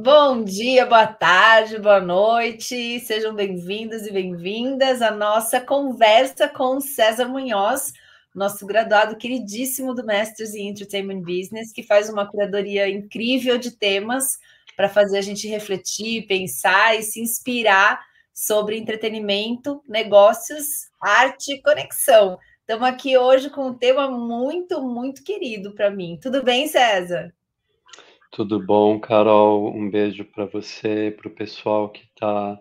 Bom dia, boa tarde, boa noite, sejam bem-vindos e bem-vindas à nossa conversa com César Munhoz, nosso graduado queridíssimo do Masters in Entertainment Business, que faz uma curadoria incrível de temas para fazer a gente refletir, pensar e se inspirar sobre entretenimento, negócios, arte e conexão. Estamos aqui hoje com um tema muito, muito querido para mim. Tudo bem, César? Tudo bom, Carol? Um beijo para você, para o pessoal que está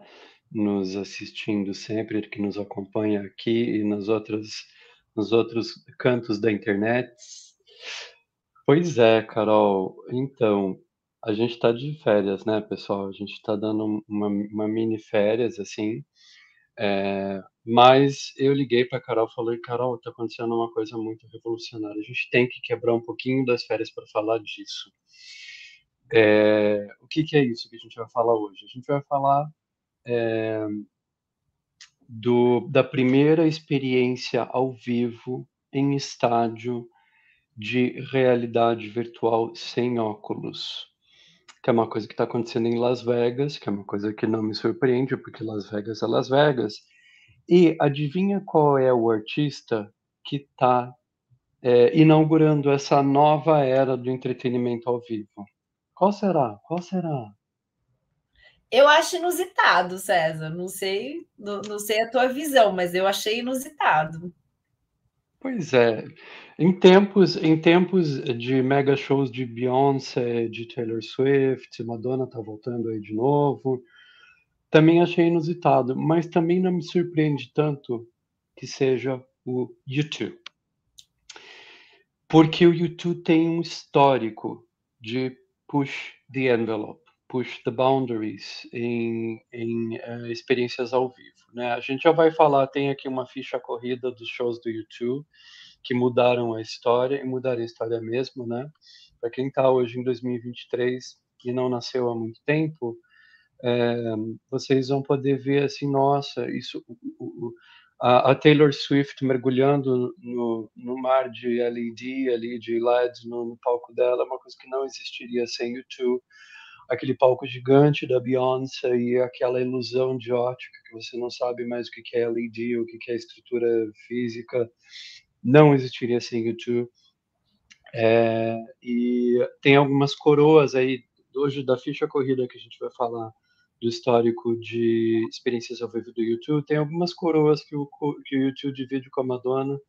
nos assistindo sempre, que nos acompanha aqui e nos outros cantos da internet. Pois é, Carol. Então, a gente está de férias, né, pessoal? A gente está dando uma mini férias, assim. Mas eu liguei para Carol e falei, Carol, está acontecendo uma coisa muito revolucionária. A gente tem que quebrar um pouquinho das férias para falar disso. O que é isso que a gente vai falar hoje? A gente vai falar da primeira experiência ao vivo em estádio de realidade virtual sem óculos, que é uma coisa que está acontecendo em Las Vegas, que é uma coisa que não me surpreende, porque Las Vegas é Las Vegas. E adivinha qual é o artista que está inaugurando essa nova era do entretenimento ao vivo? Qual será? Qual será? Eu acho inusitado, César. Não sei a tua visão, mas eu achei inusitado. Pois é, em tempos de mega shows de Beyoncé, de Taylor Swift, Madonna tá voltando aí de novo, também achei inusitado, mas também não me surpreende tanto que seja o U2, porque o U2 tem um histórico de push the envelope, push the boundaries em experiências ao vivo, né? A gente já vai falar, tem aqui uma ficha corrida dos shows do U2, que mudaram a história e mudaram a história mesmo, né? Para quem está hoje em 2023 e não nasceu há muito tempo, vocês vão poder ver assim, nossa, isso, a Taylor Swift mergulhando no mar de LED ali, de LEDs no palco dela, é uma coisa que não existiria sem YouTube. Aquele palco gigante da Beyoncé e aquela ilusão de ótica que você não sabe mais o que é LED, o que é estrutura física, não existiria sem YouTube. E tem algumas coroas aí, hoje da ficha corrida que a gente vai falar do histórico de experiências ao vivo do YouTube, tem algumas coroas que o YouTube divide com a Madonna,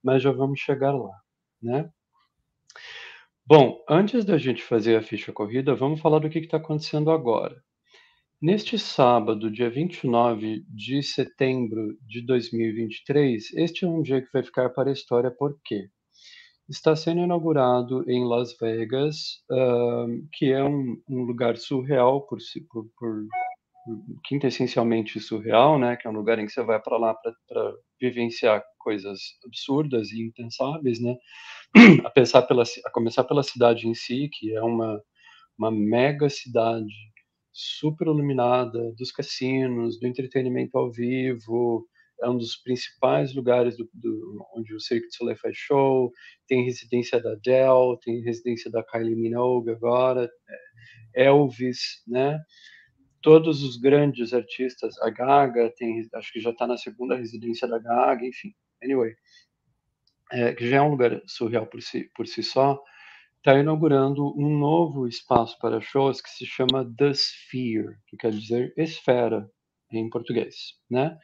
mas já vamos chegar lá, né? Bom, antes da gente fazer a ficha corrida, vamos falar do que está acontecendo agora. Neste sábado, dia 29 de setembro de 2023, este é um dia que vai ficar para a história, por quê? Está sendo inaugurado em Las Vegas, que é um lugar surreal quintessencialmente surreal, né? Que é um lugar em que você vai para lá para vivenciar coisas absurdas e impensáveis, né? A começar pela cidade em si, que é uma mega cidade super iluminada, dos cassinos, do entretenimento ao vivo, é um dos principais lugares onde o Cirque du Soleil faz show, tem residência da Adele, tem residência da Kylie Minogue agora, Elvis, né? Todos os grandes artistas, a Gaga tem, acho que já está na segunda residência da Gaga, enfim. Anyway, que já é um lugar surreal por si só, está inaugurando um novo espaço para shows que se chama The Sphere, que quer dizer esfera em português, né?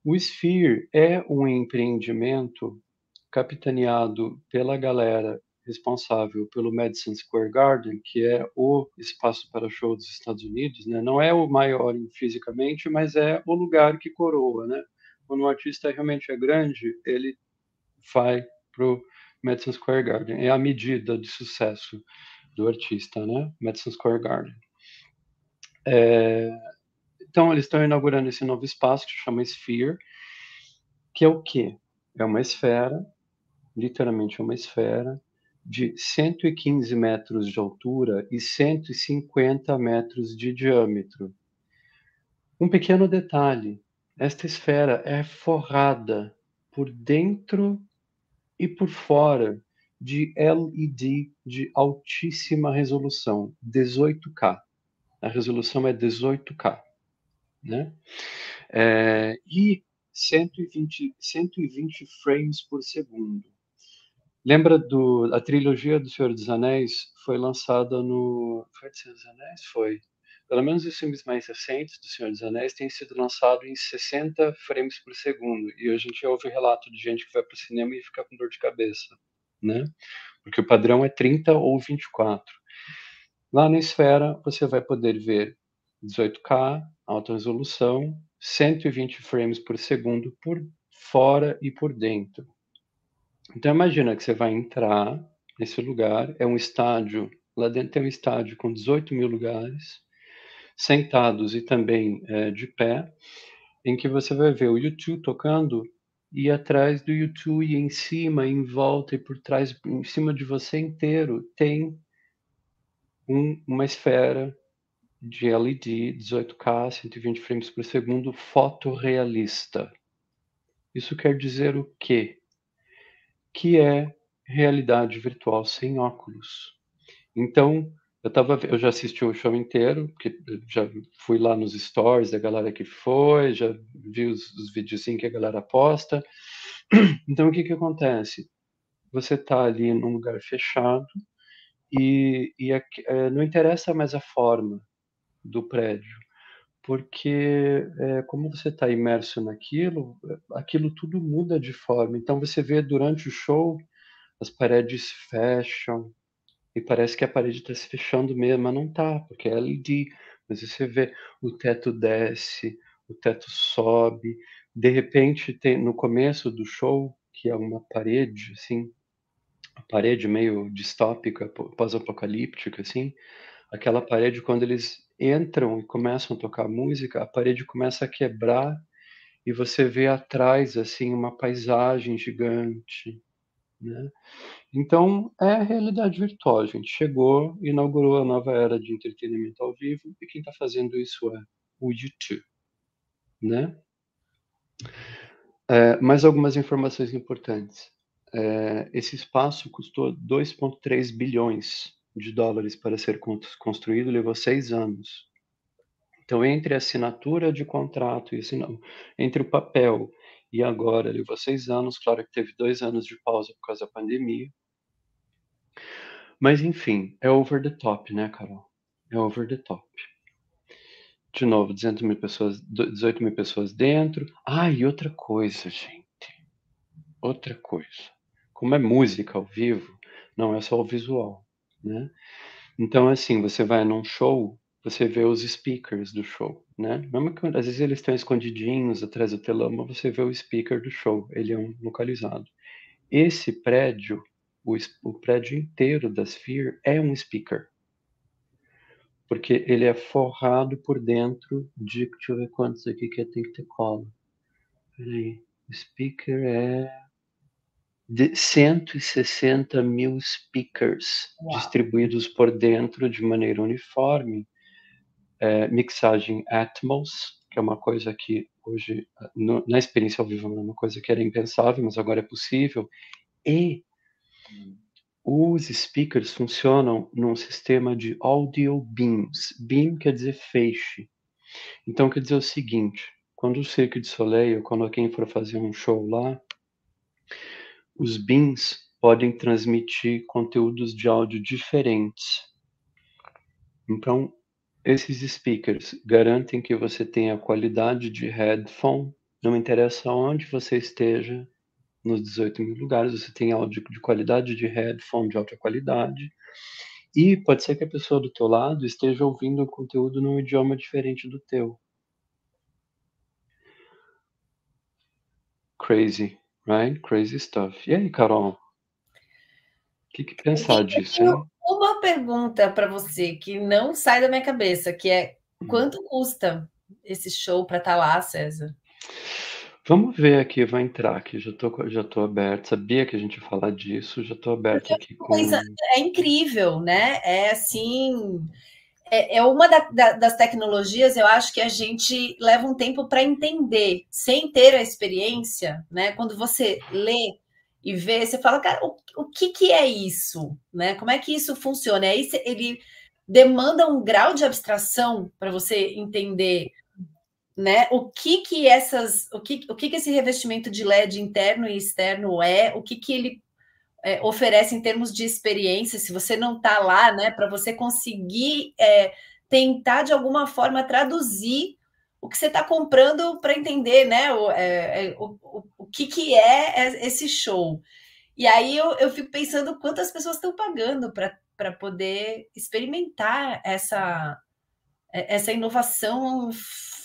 O Sphere é um empreendimento capitaneado pela galera responsável pelo Madison Square Garden, que é o espaço para show dos Estados Unidos, né? Não é o maior fisicamente, mas é o lugar que coroa, né? Quando um artista realmente é grande, ele vai pro Madison Square Garden. É a medida de sucesso do artista, né? Madison Square Garden. Então, eles estão inaugurando esse novo espaço que se chama Sphere, que é o quê? É uma esfera, literalmente uma esfera, de 115 metros de altura e 150 metros de diâmetro. Um pequeno detalhe: esta esfera é forrada por dentro e por fora de LED de altíssima resolução, 18K. A resolução é 18K, né? E 120 frames por segundo. Lembra a trilogia do Senhor dos Anéis foi lançada no... Foi do Senhor dos Anéis? Foi. Pelo menos os filmes mais recentes do Senhor dos Anéis têm sido lançados em 60 frames por segundo. E a gente ouve relato de gente que vai para o cinema e fica com dor de cabeça, né? Porque o padrão é 30 ou 24. Lá na esfera, você vai poder ver 18K, alta resolução, 120 frames por segundo por fora e por dentro. Então imagina que você vai entrar nesse lugar, é um estádio, lá dentro tem um estádio com 18 mil lugares, sentados e também de pé, em que você vai ver o U2 tocando, e atrás do U2 e em cima, em volta e por trás, em cima de você inteiro, tem uma esfera de LED 18K, 120 frames por segundo, fotorrealista. Isso quer dizer o quê? Que é realidade virtual sem óculos. Então, eu já assisti o show inteiro, porque eu já fui lá nos stories da galera que foi, já vi os videozinhos que a galera posta. Então, o que acontece? Você está ali num lugar fechado e não interessa mais a forma do prédio, porque como você está imerso naquilo, aquilo tudo muda de forma. Então, você vê durante o show, as paredes fecham, e parece que a parede está se fechando mesmo, mas não está, porque é LED. Mas você vê o teto desce, o teto sobe. De repente, no começo do show, que é uma parede, assim, a parede meio distópica, pós-apocalíptica, assim, aquela parede, quando eles entram e começam a tocar música, a parede começa a quebrar e você vê atrás, assim, uma paisagem gigante, né? Então, é a realidade virtual. A gente chegou, inaugurou a nova era de entretenimento ao vivo, e quem está fazendo isso é o YouTube, né? Mais algumas informações importantes. Esse espaço custou 2,3 bilhões de dólares para ser construído, levou 6 anos. Então, entre a assinatura de contrato e entre o papel e agora, levou 6 anos. Claro que teve 2 anos de pausa por causa da pandemia. Mas enfim, é over the top, né, Carol? É over the top. De novo, 18 mil pessoas dentro. Ah, e outra coisa, gente. Outra coisa. Como é música ao vivo, não é só o visual, né? Então, assim, você vai num show, você vê os speakers do show, né? Mesmo que às vezes eles estão escondidinhos atrás do telão, mas você vê o speaker do show, ele é localizado. Esse prédio, o prédio inteiro da Sphere é um speaker, porque ele é forrado por dentro de, deixa eu ver quantos aqui que tem que ter cola. Peraí, o speaker é de 160 mil speakers. Uau. Distribuídos por dentro de maneira uniforme, mixagem Atmos, que é uma coisa que hoje, na experiência ao vivo, é uma coisa que era impensável, mas agora é possível, e os speakers funcionam num sistema de audio beams. Beam quer dizer feixe. Então quer dizer o seguinte, quando o Cirque du Soleil, ou quando alguém for fazer um show lá, os beams podem transmitir conteúdos de áudio diferentes. Então, esses speakers garantem que você tenha qualidade de headphone, não interessa onde você esteja, nos 18 mil lugares, você tem áudio de qualidade de headphone de alta qualidade, e pode ser que a pessoa do teu lado esteja ouvindo o conteúdo num idioma diferente do teu. Crazy, right? Crazy stuff. E aí, Carol? O que pensar disso, hein? Uma pergunta para você que não sai da minha cabeça, que é quanto custa esse show para estar lá, César? Vamos ver aqui, vai entrar aqui, já tô aberto, sabia que a gente ia falar disso, já tô aberto aqui com... É incrível, né? É assim, é uma das tecnologias, eu acho que a gente leva um tempo para entender, sem ter a experiência, né? Quando você lê e vê, você fala, cara, o que é isso? Né? Como é que isso funciona? Aí ele demanda um grau de abstração para você entender, né, o que esse revestimento de LED interno e externo o que ele oferece em termos de experiência, se você não está lá, né, para você conseguir tentar de alguma forma traduzir o que você está comprando para entender, né, o que é esse show. E aí eu fico pensando quantas pessoas estão pagando para poder experimentar essa inovação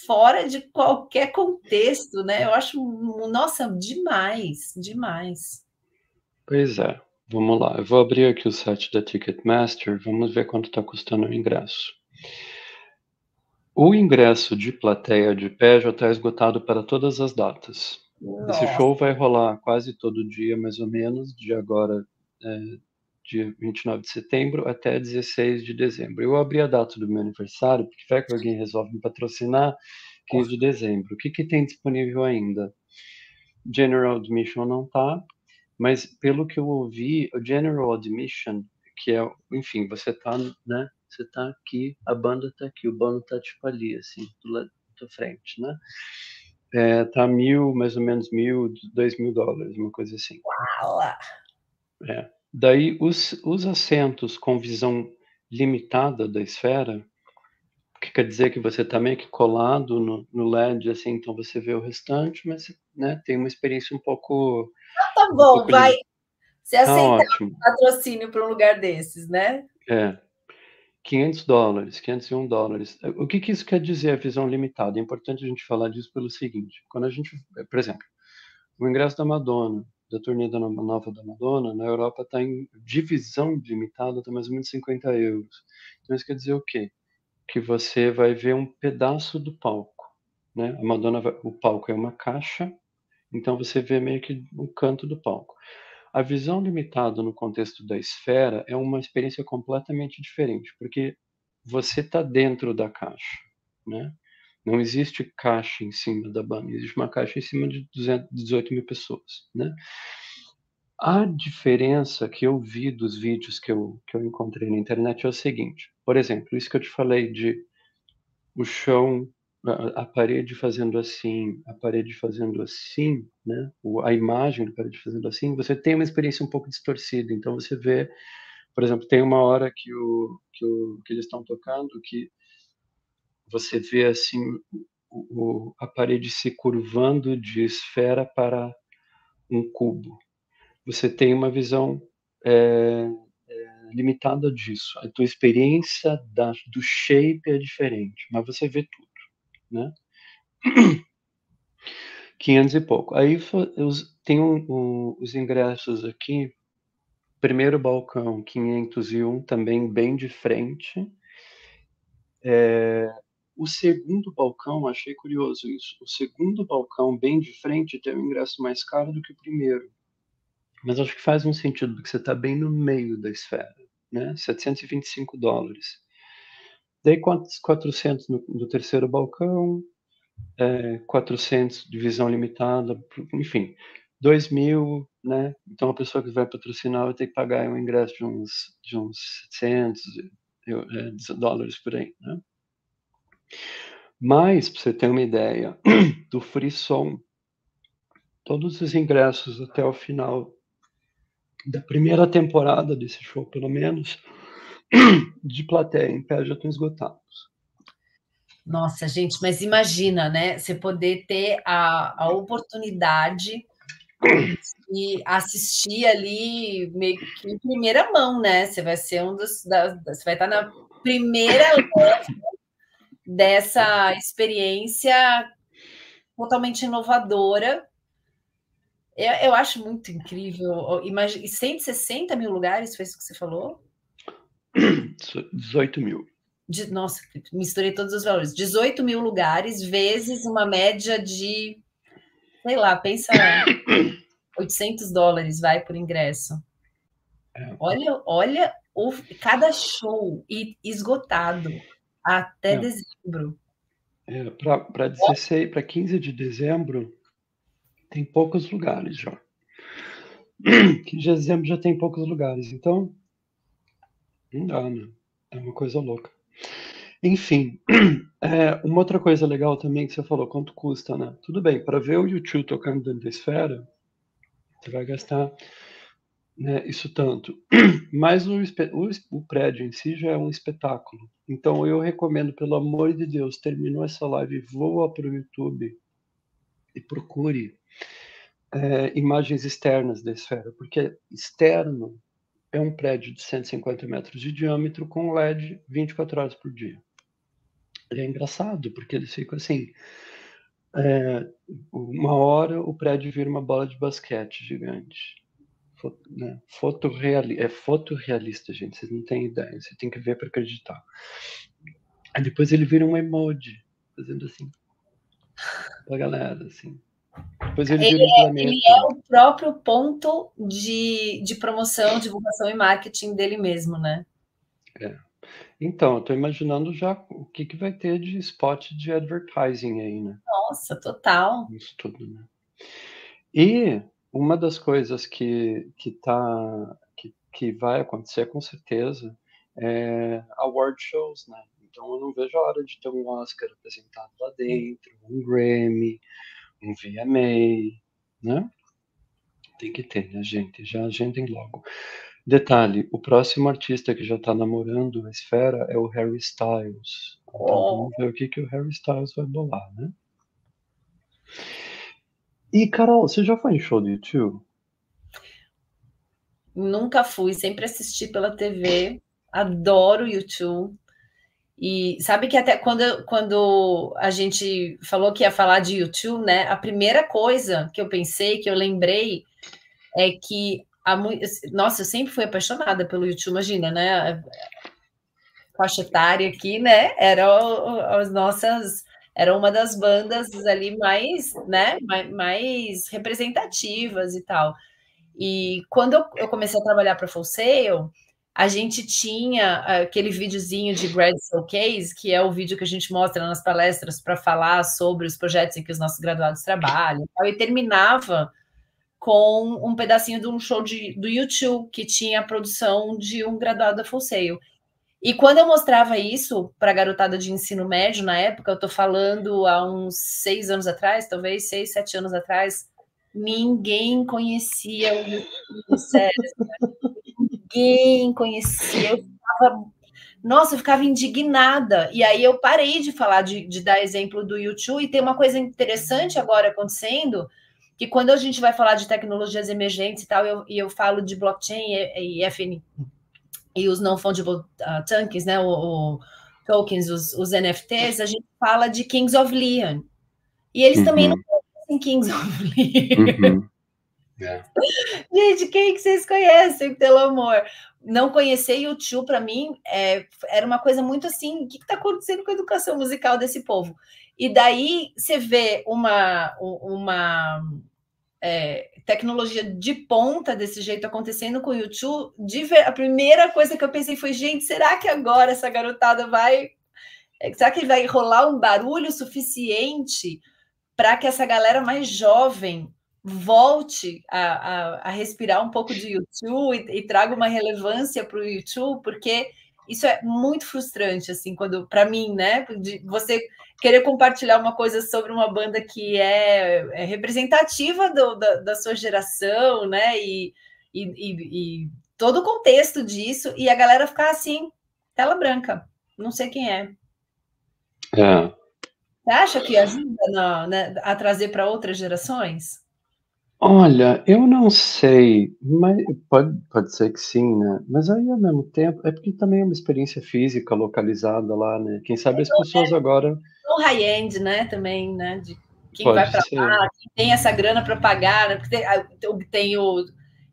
fora de qualquer contexto, né? Eu acho, nossa, demais, demais. Pois é, vamos lá. Eu vou abrir aqui o site da Ticketmaster, vamos ver quanto está custando o ingresso. O ingresso de plateia de pé já está esgotado para todas as datas. Nossa. Esse show vai rolar quase todo dia, mais ou menos, de agora, dia 29 de setembro até 16 de dezembro. Eu abri a data do meu aniversário, porque vai que alguém resolve me patrocinar, 15 de dezembro. O que tem disponível ainda? General Admission não tá, mas pelo que eu ouvi, o General Admission, que é, enfim, você tá, né? Você tá aqui, a banda tá aqui, o bando tá tipo ali, assim, do lado da frente, né? Tá mais ou menos $1.000, $2.000, uma coisa assim. Uau. Daí os assentos com visão limitada da esfera, que quer dizer que você tá meio que colado no LED, assim, então você vê o restante, mas, né, tem uma experiência um pouco... Tá bom, vai. Você Tá aceita ótimo. patrocínio para um lugar desses, né? $500, $501. O que isso quer dizer, a visão limitada? É importante a gente falar disso pelo seguinte: quando a gente, por exemplo, o ingresso da Madonna, da turnê nova da Madonna, na Europa está em divisão limitada, está mais ou menos €50. Então isso quer dizer o quê? Que você vai ver um pedaço do palco, né? A Madonna, o palco é uma caixa, então você vê meio que um canto do palco. A visão limitada no contexto da esfera é uma experiência completamente diferente, porque você está dentro da caixa, né? Não existe caixa em cima da banda, existe uma caixa em cima de 18 mil pessoas, né? A diferença que eu vi dos vídeos que eu encontrei na internet é o seguinte: por exemplo, isso que eu te falei de o chão, a parede fazendo assim, a parede fazendo assim, né? A imagem da parede fazendo assim, você tem uma experiência um pouco distorcida. Então você vê, por exemplo, tem uma hora que eles estão tocando que você vê assim a parede se curvando de esfera para um cubo. Você tem uma visão limitada disso. A tua experiência do shape é diferente, mas você vê tudo, né? 500 e pouco. Aí tem os ingressos aqui. Primeiro balcão, 501, também bem de frente. O segundo balcão, achei curioso isso. O segundo balcão, bem de frente, tem um ingresso mais caro do que o primeiro. Mas acho que faz um sentido, porque você está bem no meio da esfera, né? $725. Daí 400 no terceiro balcão, 400 de visão limitada, enfim, 2.000, né? Então a pessoa que vai patrocinar vai ter que pagar um ingresso de uns $700 por aí, né? Mas, para você ter uma ideia, do frisson, todos os ingressos até o final da primeira temporada desse show, pelo menos, de plateia em pé já estão esgotados. Nossa, gente, mas imagina, né? Você poder ter a oportunidade de assistir ali meio que em primeira mão, né? Você vai ser você vai estar na primeira dessa experiência totalmente inovadora. Eu acho muito incrível. Imagina, 160 mil lugares, foi isso que você falou? 18 mil. Nossa, misturei todos os valores. 18 mil lugares, vezes uma média de, sei lá, pensa $800, vai, por ingresso. Olha cada show esgotado até dezembro. Para 15 de dezembro, tem poucos lugares já. 15 de dezembro já tem poucos lugares, então não dá, né? É uma coisa louca. Enfim, uma outra coisa legal também que você falou, quanto custa, né? Tudo bem, para ver o YouTube tocando dentro da esfera, você vai gastar, né, isso tanto. Mas o prédio em si já é um espetáculo. Então eu recomendo, pelo amor de Deus, terminou essa live, voa para o YouTube e procure imagens externas da esfera, porque externo é um prédio de 150 metros de diâmetro com LED 24 horas por dia. E é engraçado, porque eles ficam assim, uma hora o prédio vira uma bola de basquete gigante. Né? É fotorrealista, gente, vocês não têm ideia, você tem que ver para acreditar. Aí depois ele vira um emoji, fazendo assim, pra galera, assim. Depois ele vira um planeta. Ele é o próprio ponto de promoção, divulgação e marketing dele mesmo, né? Então, eu tô imaginando já o que vai ter de spot de advertising aí, né? Nossa, total. Isso tudo, né? E uma das coisas que vai acontecer com certeza é award shows, né? Então eu não vejo a hora de ter um Oscar apresentado lá dentro, um Grammy, um VMA, né? Tem que ter, né, gente? Já agendem logo. Detalhe, o próximo artista que já tá namorando a esfera é o Harry Styles. Então vamos ver o que o Harry Styles vai bolar, né? E, Carol, você já foi em show do YouTube? Nunca fui, sempre assisti pela TV, adoro o YouTube. E sabe que até quando a gente falou que ia falar de YouTube, né? A primeira coisa que eu pensei, que eu lembrei, é que nossa, eu sempre fui apaixonada pelo YouTube, imagina, né? Faixa etária aqui, né? Era uma das bandas ali mais, né? Mais representativas e tal. E quando eu comecei a trabalhar para a Full Sail, a gente tinha aquele videozinho de Grad Showcase, que é o vídeo que a gente mostra nas palestras para falar sobre os projetos em que os nossos graduados trabalham. E terminava com um pedacinho de um show do YouTube, que tinha a produção de um graduado da Full Sail. E quando eu mostrava isso para a garotada de ensino médio, na época, eu estou falando há uns 6 anos atrás, talvez 6, 7 anos atrás, ninguém conhecia o YouTube, sério. Ninguém conhecia. Eu ficava indignada. E aí eu parei de falar, de dar exemplo do YouTube, e tem uma coisa interessante agora acontecendo, que quando a gente vai falar de tecnologias emergentes e tal, eu falo de blockchain e FN, e os non-fungible tokens, né, tokens, os NFTs, a gente fala de Kings of Leon. E eles também não conhecem Kings of Leon. Gente, quem que vocês conhecem, pelo amor? Não conhecer YouTube, para mim, era uma coisa muito assim, o que está acontecendo com a educação musical desse povo? E daí você vê uma tecnologia de ponta desse jeito acontecendo com o YouTube, a primeira coisa que eu pensei foi, gente, será que agora essa garotada será que vai rolar um barulho suficiente para que essa galera mais jovem volte a respirar um pouco de YouTube e traga uma relevância para o YouTube? Porque isso é muito frustrante, assim, para mim, né? De você querer compartilhar uma coisa sobre uma banda que é representativa da sua geração, né? E todo o contexto disso, e a galera ficar assim, tela branca, não sei quem é. Você acha que ajuda a trazer para outras gerações? Olha, eu não sei, mas pode ser que sim, né? Mas aí ao mesmo tempo, é porque também é uma experiência física localizada lá, né? Quem sabe as pessoas agora. O high-end, né? Também, né? De quem Pode vai para lá, quem tem essa grana para pagar, né? Porque tem o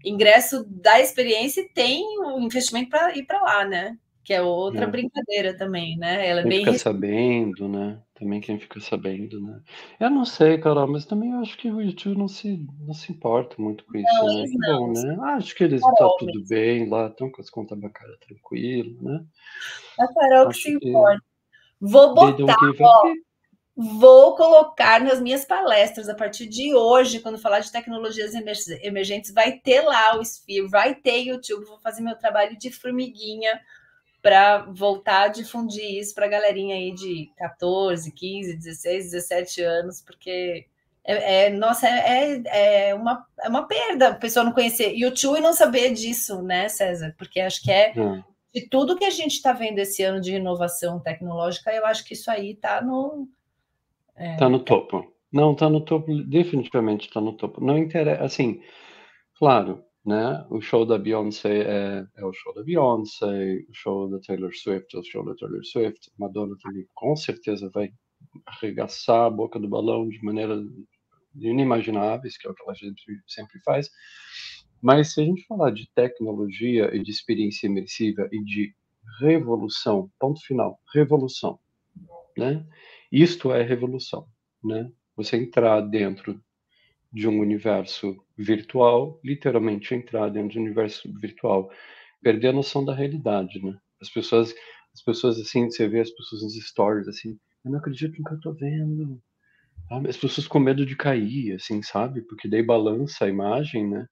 ingresso da experiência e tem o investimento para ir para lá, né? Que é outra brincadeira também, né? Ela é quem bem fica sabendo, né? Também quem fica sabendo, né? Eu não sei, Carol, mas também eu acho que o YouTube não se importa muito com isso, né? Que bom, né? Acho que eles tá tudo bem lá, estão com as contas bancárias tranquilo, né? A Carol que se importa. Vou botar, vou colocar nas minhas palestras a partir de hoje, quando falar de tecnologias emergentes, vai ter lá o Sphere, vai ter YouTube, vou fazer meu trabalho de formiguinha para voltar a difundir isso para a galerinha aí de 14, 15, 16, 17 anos, porque nossa, é uma perda a pessoa não conhecer YouTube e não saber disso, né, César? Porque acho que de tudo que a gente está vendo esse ano de inovação tecnológica, eu acho que isso aí está no... Tá no topo. Não, tá no topo, definitivamente tá no topo. Não interessa, assim, claro, né? O show da Beyoncé é o show da Beyoncé, o show da Taylor Swift é o show da Taylor Swift. Madonna também com certeza vai arregaçar a boca do balão de maneira inimagináveis, que é o que ela sempre faz. Mas se a gente falar de tecnologia e de experiência imersiva e de revolução, ponto final, revolução, né? Isto é revolução, né? Você entrar dentro de um universo virtual, literalmente entrar dentro de um universo virtual, perder a noção da realidade, né? As pessoas assim, você vê as pessoas nos stories assim, eu não acredito no que eu tô vendo. As pessoas com medo de cair, assim, sabe? Porque daí balança a imagem, né?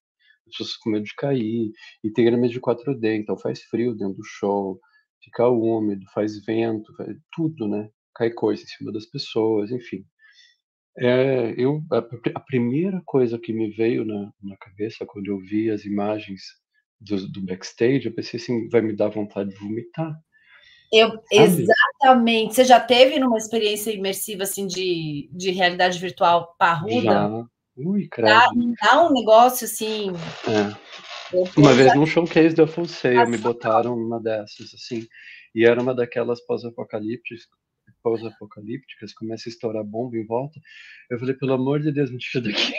As pessoas com medo de cair. E tem elemento de 4D, então faz frio dentro do show, fica úmido, faz vento, faz tudo, né? Cai coisa em cima das pessoas, enfim. A primeira coisa que me veio na cabeça quando eu vi as imagens do backstage, eu pensei assim, vai me dar vontade de vomitar. Exatamente. Você já teve numa experiência imersiva assim de realidade virtual parruda? Já. Ui, credo. Dá um negócio assim. Uma vez num showcase da Full Sail, me botaram numa dessas, assim, e era uma daquelas pós-apocalípticas, começa a estourar bomba em volta. Eu falei, pelo amor de Deus, me tira daqui.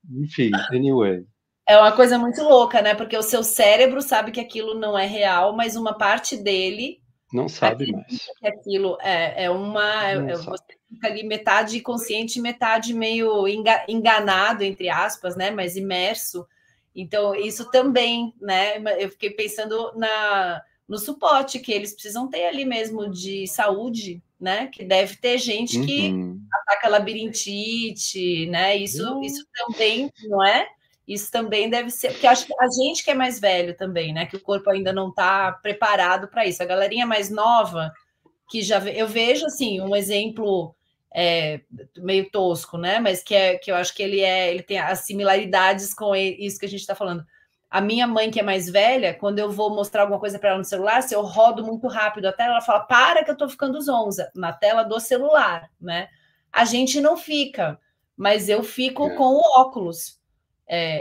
Enfim, anyway. É uma coisa muito louca, né? Porque o seu cérebro sabe que aquilo não é real, mas uma parte dele não sabe mais. Que aquilo você fica ali metade consciente, metade meio enganado, entre aspas, né? Mas imerso. Então, isso também, né? Eu fiquei pensando no suporte que eles precisam ter ali mesmo de saúde, né? Que deve ter gente que ataca labirintite, né? Isso também, não é? Isso também deve ser, porque acho que a gente que é mais velho também, né? Que o corpo ainda não está preparado para isso. A galerinha mais nova, que já eu vejo assim, um exemplo meio tosco, né? Mas que eu acho que ele tem as similaridades com isso que a gente está falando. A minha mãe, que é mais velha, quando eu vou mostrar alguma coisa para ela no celular, se eu rodo muito rápido a tela, ela fala: para que eu estou ficando zonza, na tela do celular, né? A gente não fica, mas eu fico com o óculos.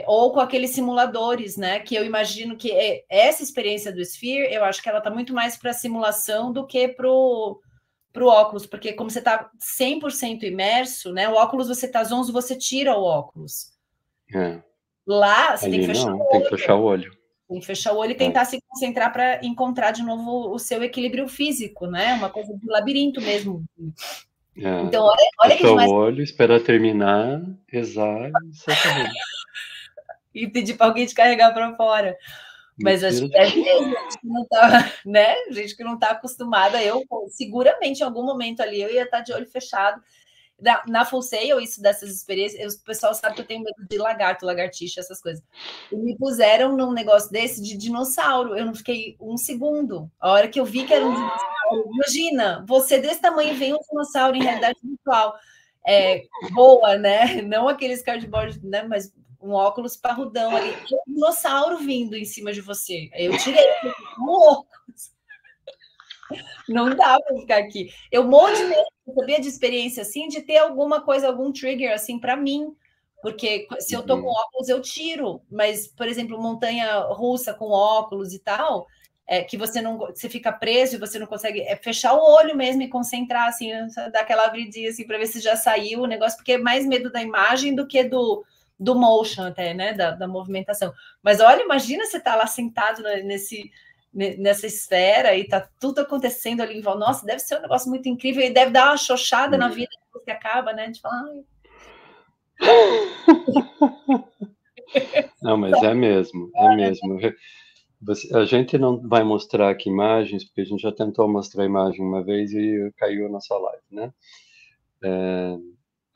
Ou com aqueles simuladores, né? Que eu imagino que essa experiência do Sphere, eu acho que ela está muito mais para simulação do que para o óculos, porque como você está 100% imerso, né? O óculos você está zonzo, você tira o óculos. Lá você tem que fechar o olho. Tem que fechar o olho. Tem que fechar o olho e tentar se concentrar para encontrar de novo o seu equilíbrio físico, né? Uma coisa de labirinto mesmo. Então, olha que demais. O olho, esperar terminar, rezar e pedir para alguém te carregar para fora. Mas acho que deve ter gente que não tá, né? Gente que não está acostumada. Eu, seguramente, em algum momento ali, eu ia estar de olho fechado. Na Full Sail, isso dessas experiências, o pessoal sabe que eu tenho medo de lagarto, lagartixa, essas coisas. E me puseram num negócio desse de dinossauro. Eu não fiquei um segundo. A hora que eu vi que era um dinossauro, imagina, você desse tamanho vem um dinossauro em realidade virtual. Boa, né? Não aqueles cardboard, né? Mas um óculos parrudão ali, um dinossauro vindo em cima de você. Eu tirei o óculos. Não dá para ficar aqui. Eu morro de medo, sabia, de experiência assim, de ter alguma coisa, algum trigger assim para mim, porque se eu tô com óculos eu tiro, mas por exemplo, montanha russa com óculos e tal, que você fica preso e você não consegue fechar o olho mesmo e concentrar assim, dar aquela abridinha assim para ver se já saiu o negócio, porque é mais medo da imagem do que do motion até, né, da movimentação. Mas olha, imagina você tá lá sentado nessa esfera e tá tudo acontecendo ali em volta. Nossa, deve ser um negócio muito incrível e deve dar uma xoxada na vida depois que acaba, né? De falar, não, mas é mesmo. A gente não vai mostrar aqui imagens, porque a gente já tentou mostrar a imagem uma vez e caiu a nossa live, né?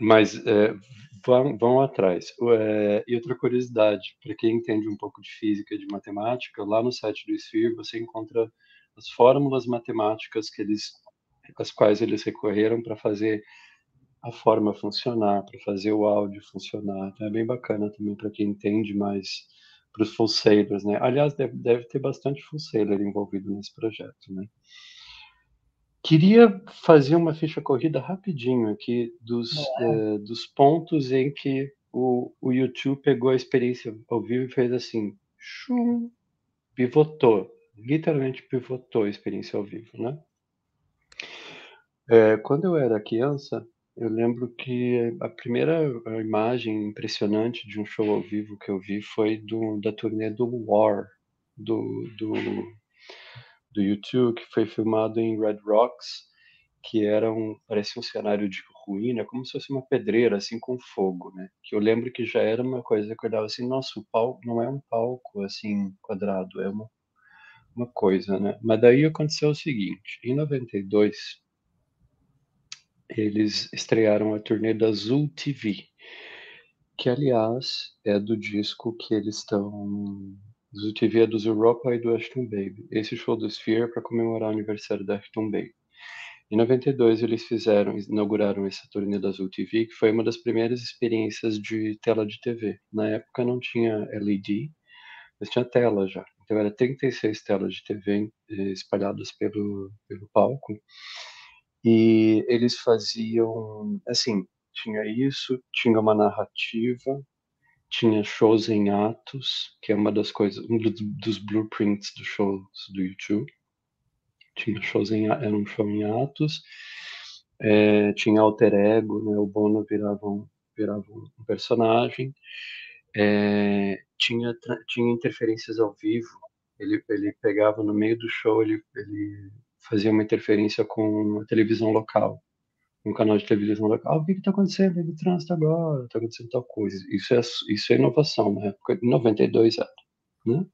Mas vão atrás. E outra curiosidade, para quem entende um pouco de física e de matemática, lá no site do Sphere você encontra as fórmulas matemáticas as quais eles recorreram para fazer a forma funcionar, para fazer o áudio funcionar. Então é bem bacana também para quem entende mais, para os full sailors, né? Aliás, deve ter bastante full sailor envolvido nesse projeto, né? Queria fazer uma ficha corrida rapidinho aqui dos pontos em que o YouTube pegou a experiência ao vivo e fez assim, chum, pivotou, literalmente pivotou a experiência ao vivo, né? Quando eu era criança, eu lembro que a primeira imagem impressionante de um show ao vivo que eu vi foi da turnê do War, do, do, do U2, que foi filmado em Red Rocks, que parecia um cenário de ruína, como se fosse uma pedreira, assim, com fogo, né? Que eu lembro que já era uma coisa que eu olhava assim, nossa, o palco não é um palco, assim, quadrado, é uma coisa, né? Mas daí aconteceu o seguinte, em 92, eles estrearam a turnê da Zul TV, que, aliás, é do disco que eles estão... Zul TV é dos Europa e do Ashton Baby. Esse show do Sphere é para comemorar o aniversário da Ashton Baby. Em 92 eles inauguraram essa turnê da Azul TV, que foi uma das primeiras experiências de tela de TV. Na época não tinha LED, mas tinha tela já. Então era 36 telas de TV espalhadas pelo palco. E eles faziam, assim, tinha isso, tinha uma narrativa, tinha shows em atos, que é uma das coisas, dos blueprints dos shows do YouTube. Tinha era um show em atos, tinha alter ego, né? O Bono virava um personagem, tinha interferências ao vivo. Ele pegava no meio do show, ele fazia uma interferência com a televisão local, um canal de televisão local. O que está acontecendo no trânsito agora? Está acontecendo tal coisa. Isso é inovação, na época, em 92 era, né?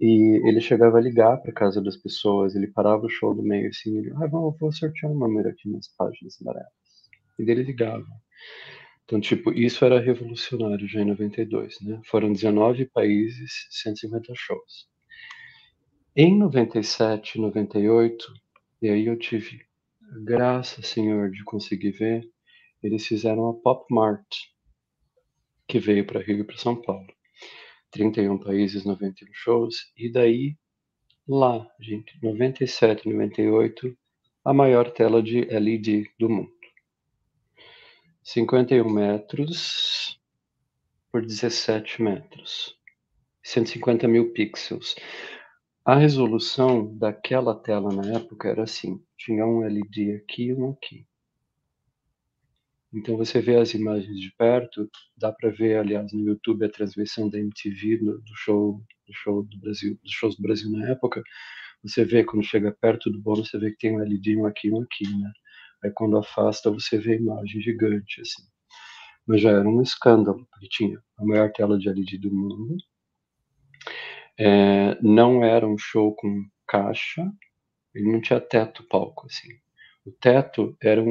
E ele chegava a ligar para casa das pessoas, ele parava o show no meio assim, vou sortear um número aqui nas páginas amarelas. E ele ligava. Então, tipo, isso era revolucionário já em 92, né? Foram 19 países, 150 shows. Em 97, 98, e aí eu tive graça, Senhor, de conseguir ver, eles fizeram a Pop Mart, que veio para Rio e para São Paulo. 31 países, 91 shows, e daí lá, gente, 97, 98, a maior tela de LED do mundo. 51 metros por 17 metros. 150 mil pixels. A resolução daquela tela na época era assim, tinha um LED aqui e um aqui. Então você vê as imagens de perto, dá para ver, aliás, no YouTube a transmissão da MTV dos shows do Brasil na época. Você vê quando chega perto do Bono, você vê que tem um LED um aqui, né? Aí quando afasta, você vê a imagem gigante, assim. Mas já era um escândalo, porque tinha a maior tela de LED do mundo. Não era um show com caixa, ele não tinha teto palco, assim. O teto era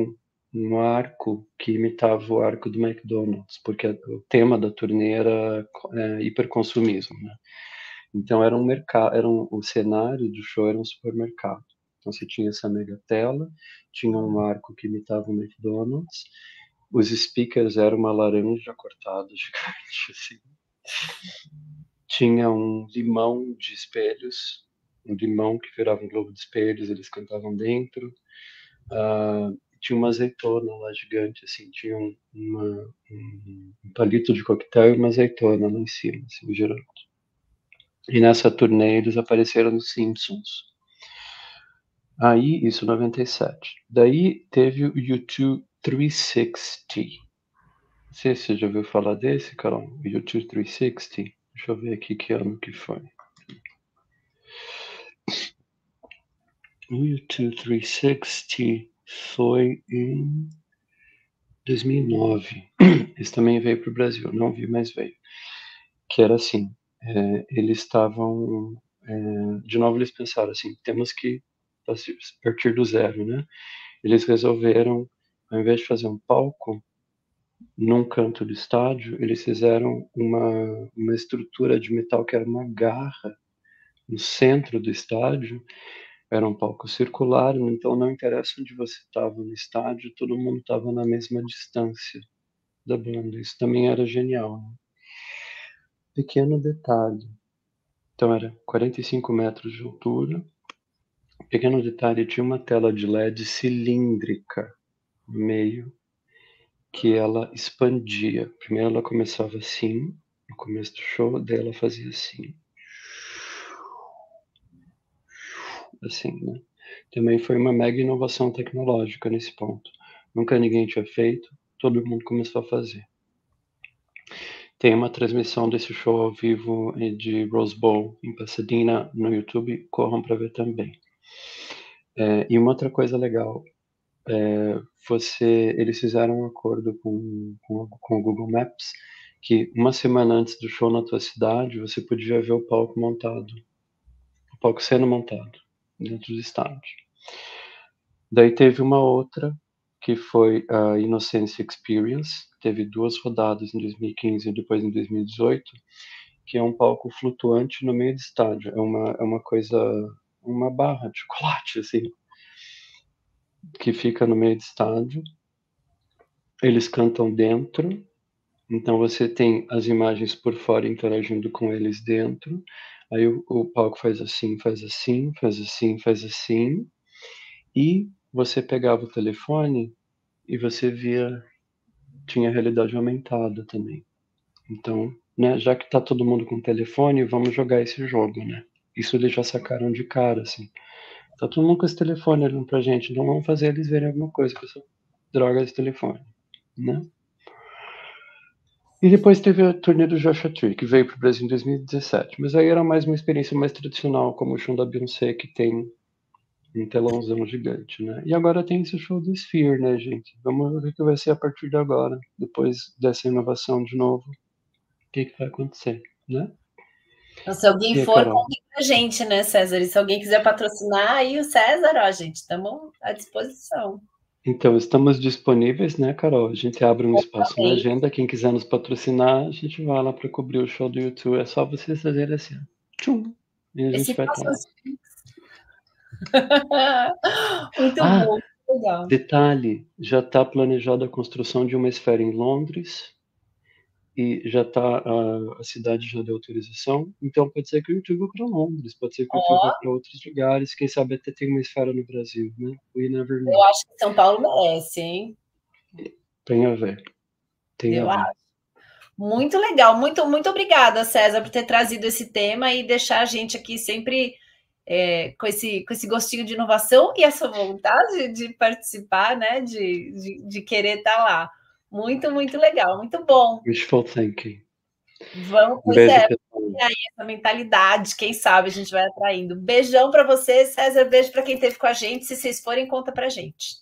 um arco que imitava o arco do McDonald's, porque o tema da turnê era hiperconsumismo, né? Então era um mercado, o cenário do show era um supermercado. Então você tinha essa mega tela, tinha um arco que imitava o McDonald's, os speakers eram uma laranja cortada gigante, assim. Tinha um limão de espelhos, um limão que virava um globo de espelhos, eles cantavam dentro. Tinha uma azeitona lá gigante, assim, tinha um palito de coquetel e uma azeitona lá em cima, assim, girando. E nessa turnê eles apareceram nos Simpsons. Aí, isso em 97. Daí teve o U2 360. Não sei se você já ouviu falar desse, Carol. O U2 360. Deixa eu ver aqui que ano que foi. O U2 360 foi em 2009. Esse também veio para o Brasil. Não vi, mas veio. Que era assim. Eles estavam... de novo eles pensaram assim, temos que partir do zero, né? Eles resolveram, ao invés de fazer um palco, num canto do estádio, eles fizeram uma estrutura de metal que era uma garra no centro do estádio. Era um palco circular, então não interessa onde você estava no estádio, todo mundo estava na mesma distância da banda. Isso também era genial, né? Pequeno detalhe. Então era 45 metros de altura. Pequeno detalhe, tinha uma tela de LED cilíndrica no meio, que ela expandia. Primeiro ela começava assim, no começo do show, daí ela fazia assim. Assim, né? Também foi uma mega inovação tecnológica nesse ponto. Nunca ninguém tinha feito, todo mundo começou a fazer. Tem uma transmissão desse show ao vivo de Rose Bowl em Pasadena no YouTube, corram para ver também. E uma outra coisa legal, eles fizeram um acordo com o Google Maps, que uma semana antes do show na tua cidade, você podia ver o palco montado, o palco sendo montado dentro do estádio. Daí teve uma outra, que foi a Innocence Experience, teve 2 rodadas em 2015 e depois em 2018, que é um palco flutuante no meio do estádio. É uma coisa, uma barra de chocolate, assim, que fica no meio do estádio. Eles cantam dentro, então você tem as imagens por fora interagindo com eles dentro. Aí o palco faz assim, faz assim, faz assim, faz assim. E você pegava o telefone e você via, tinha realidade aumentada também. Então, né, já que tá todo mundo com telefone, vamos jogar esse jogo, né? Isso eles já sacaram de cara, assim. Tá todo mundo com esse telefone olhando pra gente, então vamos fazer eles verem alguma coisa com essa droga desse telefone, né? E depois teve a turnê do Joshua Tree, que veio pro Brasil em 2017. Mas aí era mais uma experiência mais tradicional, como o show da Beyoncé, que tem um telãozão gigante, né? E agora tem esse show do Sphere, né, gente? Vamos ver o que vai ser a partir de agora, depois dessa inovação de novo. O que vai acontecer, né? Então, se alguém E aí, for, Carol? conta pra gente, né, César? E se alguém quiser patrocinar, aí o César, ó, gente, estamos à disposição. Então, estamos disponíveis, né, Carol? A gente abre um espaço na Também. agenda. Quem quiser nos patrocinar, a gente vai lá para cobrir o show do YouTube. É só vocês fazerem assim, tchum, e a gente Esse vai estar passo lá. muito Ah, bom, legal. detalhe, já está planejada a construção de uma esfera em Londres e já está a cidade já deu autorização. Então pode ser que o YouTube vá para Londres, pode ser que o YouTube vá Ó, para outros lugares. Quem sabe até tem uma esfera no Brasil, né? We never know. eu acho que São Paulo merece, hein? Tem a ver, tem a Eu ver. acho. Muito legal, muito obrigada, César, por ter trazido esse tema e deixar a gente aqui sempre com esse gostinho de inovação e essa vontade de participar, né? De querer estar lá. Muito legal, muito bom. Wishful thinking. Vamos, Um pois beijo, é, pessoal. aí essa mentalidade, quem sabe a gente vai atraindo. Beijão para você, César, beijo para quem esteve com a gente. Se vocês forem, conta para gente.